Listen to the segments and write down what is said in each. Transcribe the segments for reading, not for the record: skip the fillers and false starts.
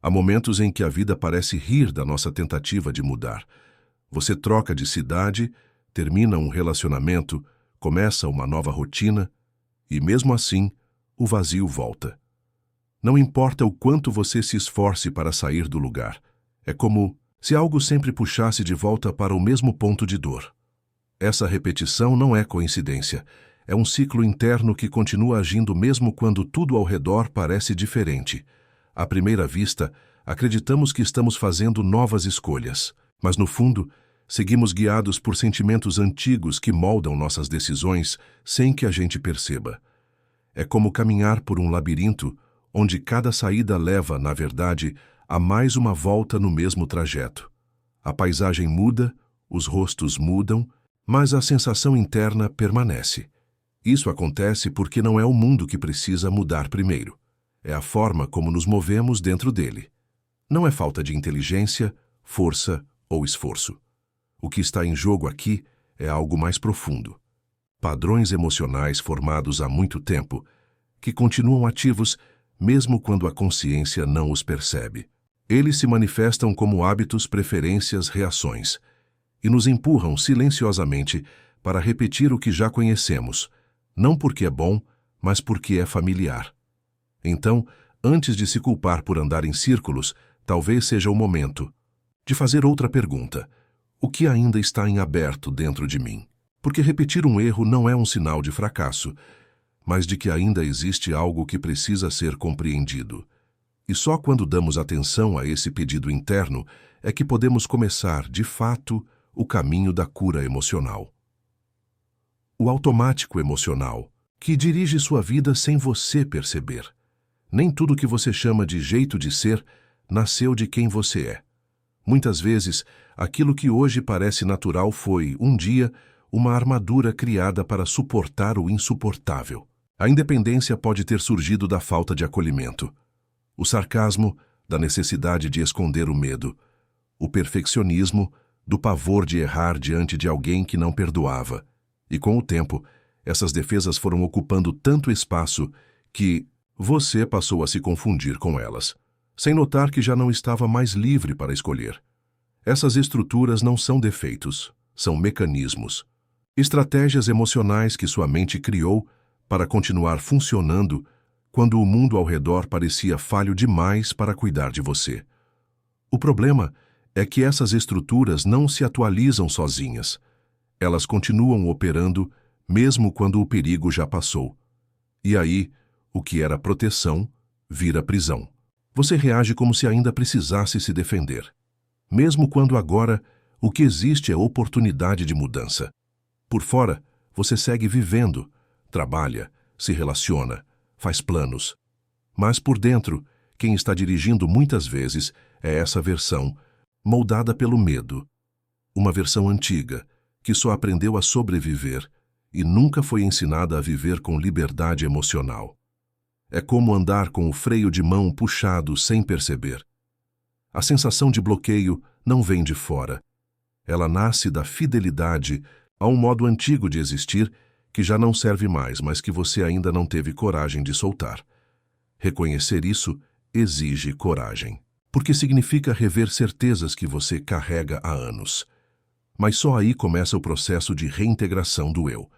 Há momentos em que a vida parece rir da nossa tentativa de mudar. Você troca de cidade, termina um relacionamento, começa uma nova rotina e, mesmo assim, o vazio volta. Não importa o quanto você se esforce para sair do lugar. É como se algo sempre puxasse de volta para o mesmo ponto de dor. Essa repetição não é coincidência. É um ciclo interno que continua agindo mesmo quando tudo ao redor parece diferente. À primeira vista, acreditamos que estamos fazendo novas escolhas, mas no fundo, seguimos guiados por sentimentos antigos que moldam nossas decisões sem que a gente perceba. É como caminhar por um labirinto onde cada saída leva, na verdade, a mais uma volta no mesmo trajeto. A paisagem muda, os rostos mudam, mas a sensação interna permanece. Isso acontece porque não é o mundo que precisa mudar primeiro. É a forma como nos movemos dentro dele. Não é falta de inteligência, força ou esforço. O que está em jogo aqui é algo mais profundo. Padrões emocionais formados há muito tempo, que continuam ativos mesmo quando a consciência não os percebe. Eles se manifestam como hábitos, preferências, reações, e nos empurram silenciosamente para repetir o que já conhecemos, não porque é bom, mas porque é familiar. Então, antes de se culpar por andar em círculos, talvez seja o momento de fazer outra pergunta. O que ainda está em aberto dentro de mim? Porque repetir um erro não é um sinal de fracasso, mas de que ainda existe algo que precisa ser compreendido. E só quando damos atenção a esse pedido interno é que podemos começar, de fato, o caminho da cura emocional. O automático emocional, que dirige sua vida sem você perceber. Nem tudo que você chama de jeito de ser nasceu de quem você é. Muitas vezes, aquilo que hoje parece natural foi, um dia, uma armadura criada para suportar o insuportável. A independência pode ter surgido da falta de acolhimento. O sarcasmo, da necessidade de esconder o medo. O perfeccionismo, do pavor de errar diante de alguém que não perdoava. E com o tempo, essas defesas foram ocupando tanto espaço que você passou a se confundir com elas, sem notar que já não estava mais livre para escolher. Essas estruturas não são defeitos, são mecanismos. Estratégias emocionais que sua mente criou para continuar funcionando quando o mundo ao redor parecia falho demais para cuidar de você. O problema é que essas estruturas não se atualizam sozinhas. Elas continuam operando mesmo quando o perigo já passou. E aí, o que era proteção vira prisão. Você reage como se ainda precisasse se defender, mesmo quando agora o que existe é oportunidade de mudança. Por fora, você segue vivendo, trabalha, se relaciona, faz planos. Mas por dentro, quem está dirigindo muitas vezes é essa versão, moldada pelo medo. Uma versão antiga, que só aprendeu a sobreviver e nunca foi ensinada a viver com liberdade emocional. É como andar com o freio de mão puxado sem perceber. A sensação de bloqueio não vem de fora. Ela nasce da fidelidade a um modo antigo de existir que já não serve mais, mas que você ainda não teve coragem de soltar. Reconhecer isso exige coragem, porque significa rever certezas que você carrega há anos. Mas só aí começa o processo de reintegração do eu,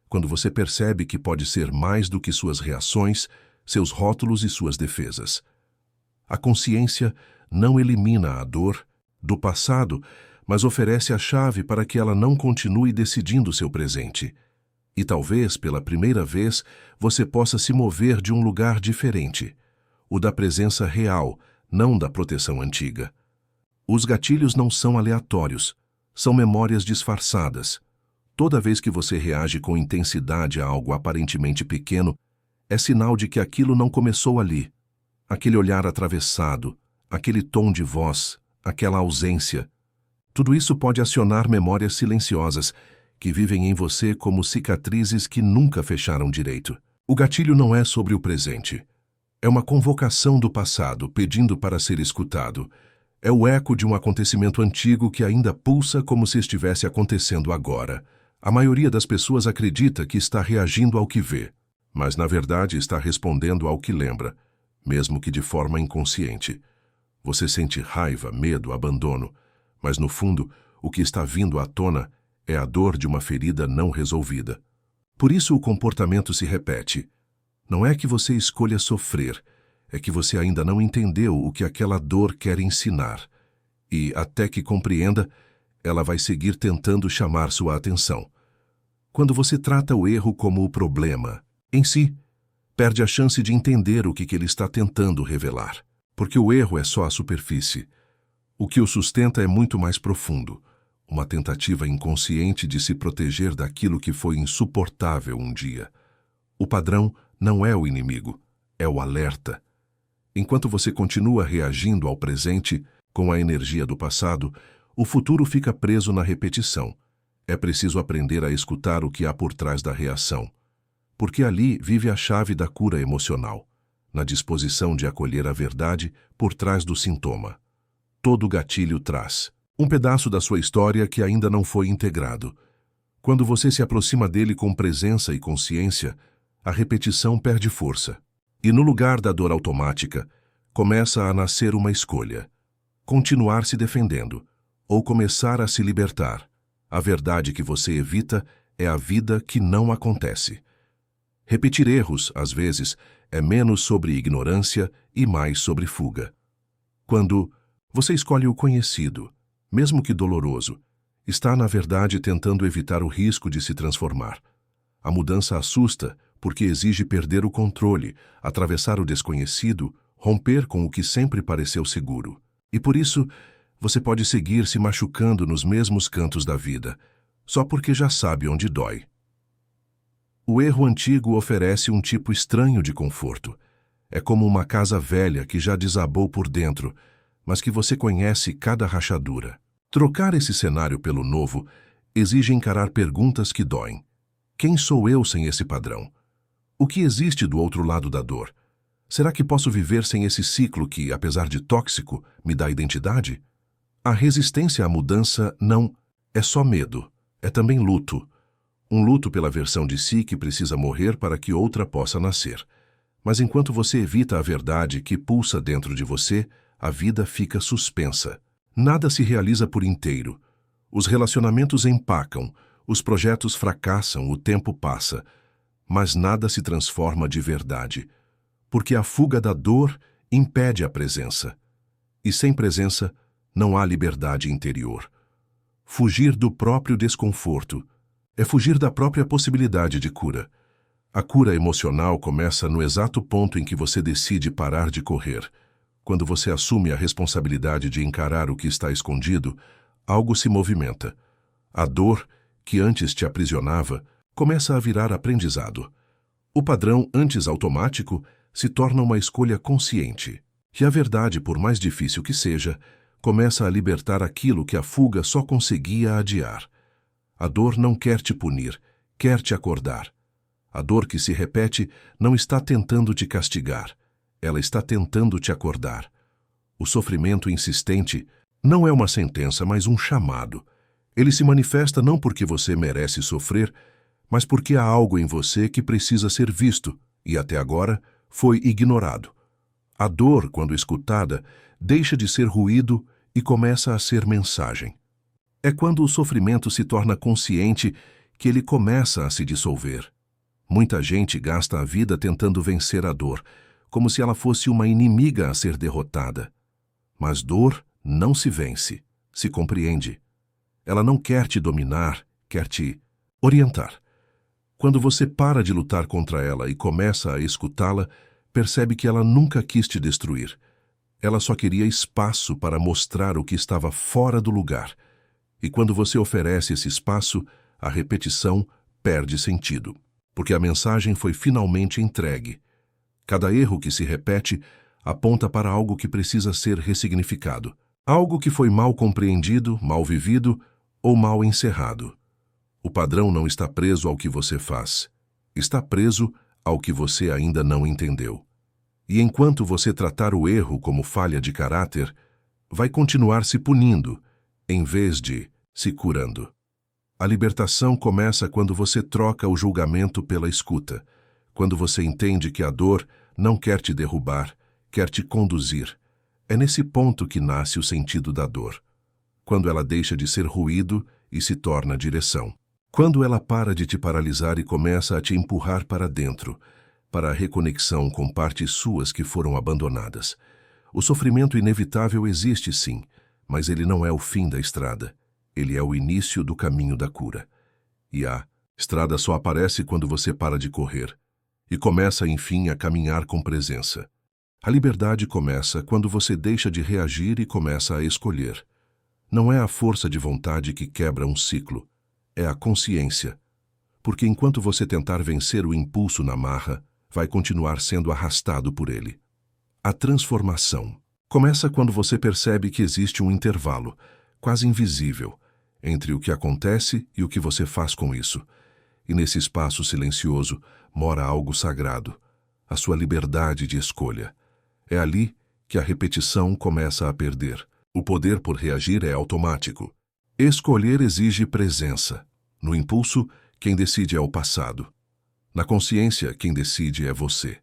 quando você percebe que pode ser mais do que suas reações, seus rótulos e suas defesas. A consciência não elimina a dor do passado, mas oferece a chave para que ela não continue decidindo seu presente. E talvez, pela primeira vez, você possa se mover de um lugar diferente, o da presença real, não da proteção antiga. Os gatilhos não são aleatórios, são memórias disfarçadas. Toda vez que você reage com intensidade a algo aparentemente pequeno, é sinal de que aquilo não começou ali. Aquele olhar atravessado, aquele tom de voz, aquela ausência. Tudo isso pode acionar memórias silenciosas que vivem em você como cicatrizes que nunca fecharam direito. O gatilho não é sobre o presente. É uma convocação do passado pedindo para ser escutado. É o eco de um acontecimento antigo que ainda pulsa como se estivesse acontecendo agora. A maioria das pessoas acredita que está reagindo ao que vê, mas na verdade está respondendo ao que lembra, mesmo que de forma inconsciente. Você sente raiva, medo, abandono, mas no fundo, o que está vindo à tona é a dor de uma ferida não resolvida. Por isso o comportamento se repete. Não é que você escolha sofrer, é que você ainda não entendeu o que aquela dor quer ensinar. E, até que compreenda, ela vai seguir tentando chamar sua atenção. Quando você trata o erro como o problema em si, perde a chance de entender o que ele está tentando revelar. Porque o erro é só a superfície. O que o sustenta é muito mais profundo. Uma tentativa inconsciente de se proteger daquilo que foi insuportável um dia. O padrão não é o inimigo, é o alerta. Enquanto você continua reagindo ao presente com a energia do passado, o futuro fica preso na repetição. É preciso aprender a escutar o que há por trás da reação. Porque ali vive a chave da cura emocional, na disposição de acolher a verdade por trás do sintoma. Todo gatilho traz um pedaço da sua história que ainda não foi integrado. Quando você se aproxima dele com presença e consciência, a repetição perde força. E no lugar da dor automática, começa a nascer uma escolha. Continuar se defendendo, ou começar a se libertar. A verdade que você evita é a vida que não acontece. Repetir erros, às vezes, é menos sobre ignorância e mais sobre fuga. Quando você escolhe o conhecido, mesmo que doloroso, está, na verdade, tentando evitar o risco de se transformar. A mudança assusta porque exige perder o controle, atravessar o desconhecido, romper com o que sempre pareceu seguro. E por isso, você pode seguir se machucando nos mesmos cantos da vida, só porque já sabe onde dói. O erro antigo oferece um tipo estranho de conforto. É como uma casa velha que já desabou por dentro, mas que você conhece cada rachadura. Trocar esse cenário pelo novo exige encarar perguntas que doem. Quem sou eu sem esse padrão? O que existe do outro lado da dor? Será que posso viver sem esse ciclo que, apesar de tóxico, me dá identidade? A resistência à mudança não é só medo, é também luto. Um luto pela versão de si que precisa morrer para que outra possa nascer. Mas enquanto você evita a verdade que pulsa dentro de você, a vida fica suspensa. Nada se realiza por inteiro. Os relacionamentos empacam, os projetos fracassam, o tempo passa. Mas nada se transforma de verdade, porque a fuga da dor impede a presença. E sem presença, não há liberdade interior. Fugir do próprio desconforto é fugir da própria possibilidade de cura. A cura emocional começa no exato ponto em que você decide parar de correr. Quando você assume a responsabilidade de encarar o que está escondido, algo se movimenta. A dor, que antes te aprisionava, começa a virar aprendizado. O padrão antes automático se torna uma escolha consciente. E a verdade, por mais difícil que seja, começa a libertar aquilo que a fuga só conseguia adiar. A dor não quer te punir, quer te acordar. A dor que se repete não está tentando te castigar, ela está tentando te acordar. O sofrimento insistente não é uma sentença, mas um chamado. Ele se manifesta não porque você merece sofrer, mas porque há algo em você que precisa ser visto e, até agora, foi ignorado. A dor, quando escutada, deixa de ser ruído e começa a ser mensagem. É quando o sofrimento se torna consciente que ele começa a se dissolver. Muita gente gasta a vida tentando vencer a dor, como se ela fosse uma inimiga a ser derrotada. Mas dor não se vence, se compreende. Ela não quer te dominar, quer te orientar. Quando você para de lutar contra ela e começa a escutá-la, percebe que ela nunca quis te destruir. Ela só queria espaço para mostrar o que estava fora do lugar. E quando você oferece esse espaço, a repetição perde sentido, porque a mensagem foi finalmente entregue. Cada erro que se repete aponta para algo que precisa ser ressignificado. Algo que foi mal compreendido, mal vivido ou mal encerrado. O padrão não está preso ao que você faz. Está preso ao que você ainda não entendeu. E enquanto você tratar o erro como falha de caráter, vai continuar se punindo, em vez de se curando. A libertação começa quando você troca o julgamento pela escuta, quando você entende que a dor não quer te derrubar, quer te conduzir. É nesse ponto que nasce o sentido da dor, quando ela deixa de ser ruído e se torna direção. Quando ela para de te paralisar e começa a te empurrar para dentro, para a reconexão com partes suas que foram abandonadas. O sofrimento inevitável existe sim, mas ele não é o fim da estrada. Ele é o início do caminho da cura. E a estrada só aparece quando você para de correr e começa, enfim, a caminhar com presença. A liberdade começa quando você deixa de reagir e começa a escolher. Não é a força de vontade que quebra um ciclo, é a consciência. Porque enquanto você tentar vencer o impulso na marra, vai continuar sendo arrastado por ele. A transformação começa quando você percebe que existe um intervalo, quase invisível, entre o que acontece e o que você faz com isso. E nesse espaço silencioso mora algo sagrado, a sua liberdade de escolha. É ali que a repetição começa a perder. O poder por reagir é automático. Escolher exige presença. No impulso, quem decide é o passado. Na consciência, quem decide é você.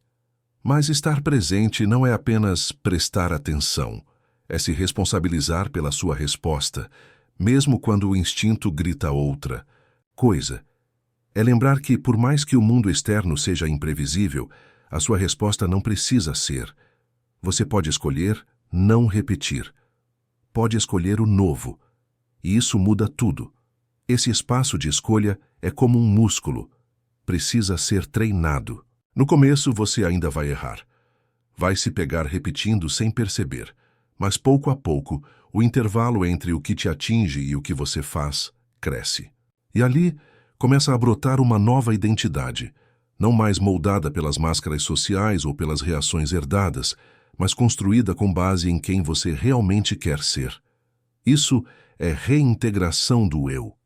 Mas estar presente não é apenas prestar atenção, é se responsabilizar pela sua resposta, mesmo quando o instinto grita outra coisa. É lembrar que, por mais que o mundo externo seja imprevisível, a sua resposta não precisa ser. Você pode escolher não repetir. Pode escolher o novo. E isso muda tudo. Esse espaço de escolha é como um músculo. Precisa ser treinado. No começo, você ainda vai errar. Vai se pegar repetindo sem perceber. Mas pouco a pouco, o intervalo entre o que te atinge e o que você faz cresce. E ali começa a brotar uma nova identidade, não mais moldada pelas máscaras sociais ou pelas reações herdadas, mas construída com base em quem você realmente quer ser. Isso é reintegração do eu.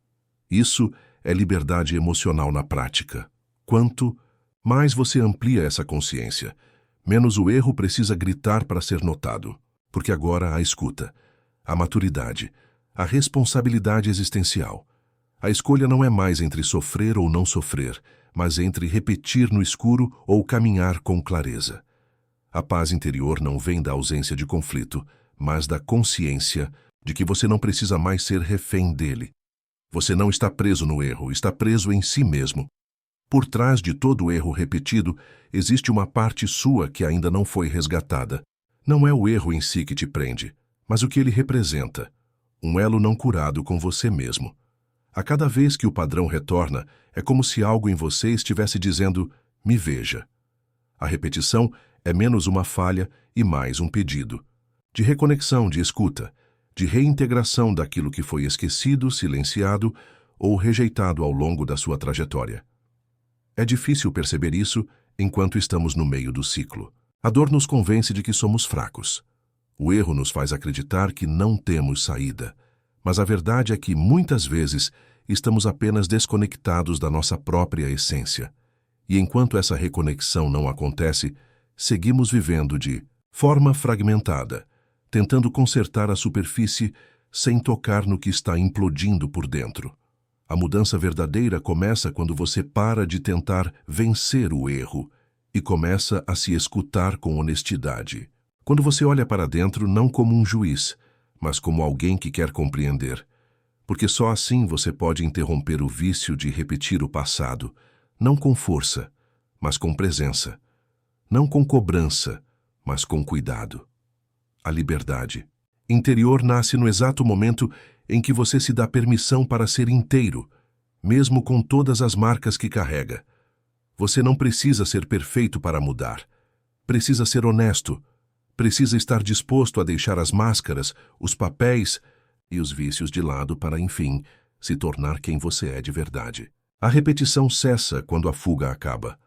Isso é liberdade emocional na prática. Quanto mais você amplia essa consciência, menos o erro precisa gritar para ser notado, porque agora a escuta, a maturidade, a responsabilidade existencial. A escolha não é mais entre sofrer ou não sofrer, mas entre repetir no escuro ou caminhar com clareza. A paz interior não vem da ausência de conflito, mas da consciência de que você não precisa mais ser refém dele. Você não está preso no erro, está preso em si mesmo. Por trás de todo erro repetido, existe uma parte sua que ainda não foi resgatada. Não é o erro em si que te prende, mas o que ele representa. Um elo não curado com você mesmo. A cada vez que o padrão retorna, é como se algo em você estivesse dizendo, me veja. A repetição é menos uma falha e mais um pedido. De reconexão, de escuta, de reintegração daquilo que foi esquecido, silenciado ou rejeitado ao longo da sua trajetória. É difícil perceber isso enquanto estamos no meio do ciclo. A dor nos convence de que somos fracos. O erro nos faz acreditar que não temos saída. Mas a verdade é que, muitas vezes, estamos apenas desconectados da nossa própria essência. E enquanto essa reconexão não acontece, seguimos vivendo de forma fragmentada, tentando consertar a superfície sem tocar no que está implodindo por dentro. A mudança verdadeira começa quando você para de tentar vencer o erro e começa a se escutar com honestidade. Quando você olha para dentro não como um juiz, mas como alguém que quer compreender. Porque só assim você pode interromper o vício de repetir o passado, não com força, mas com presença. Não com cobrança, mas com cuidado. A liberdade interior nasce no exato momento em que você se dá permissão para ser inteiro, mesmo com todas as marcas que carrega. Você não precisa ser perfeito para mudar. Precisa ser honesto. Precisa estar disposto a deixar as máscaras, os papéis e os vícios de lado para, enfim, se tornar quem você é de verdade. A repetição cessa quando a fuga acaba.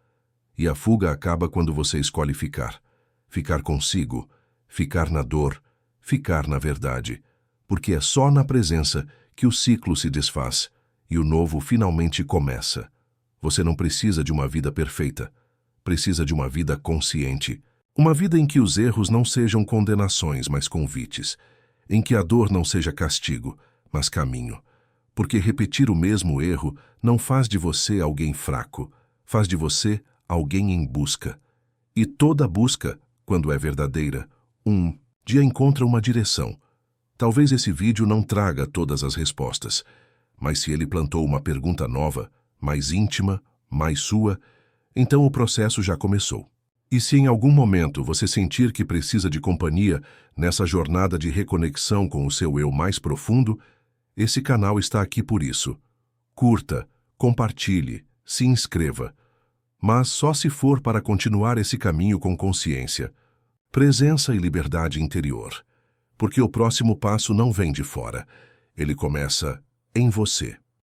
E a fuga acaba quando você escolhe ficar. Ficar consigo, ficar na dor, ficar na verdade. Porque é só na presença que o ciclo se desfaz e o novo finalmente começa. Você não precisa de uma vida perfeita. Precisa de uma vida consciente. Uma vida em que os erros não sejam condenações, mas convites. Em que a dor não seja castigo, mas caminho. Porque repetir o mesmo erro não faz de você alguém fraco, faz de você alguém em busca. E toda busca, quando é verdadeira, dia encontra uma direção. Talvez esse vídeo não traga todas as respostas, mas se ele plantou uma pergunta nova, mais íntima, mais sua, então o processo já começou. E se em algum momento você sentir que precisa de companhia nessa jornada de reconexão com o seu eu mais profundo, esse canal está aqui por isso. Curta, compartilhe, se inscreva. Mas só se for para continuar esse caminho com consciência, presença e liberdade interior. Porque o próximo passo não vem de fora, ele começa em você.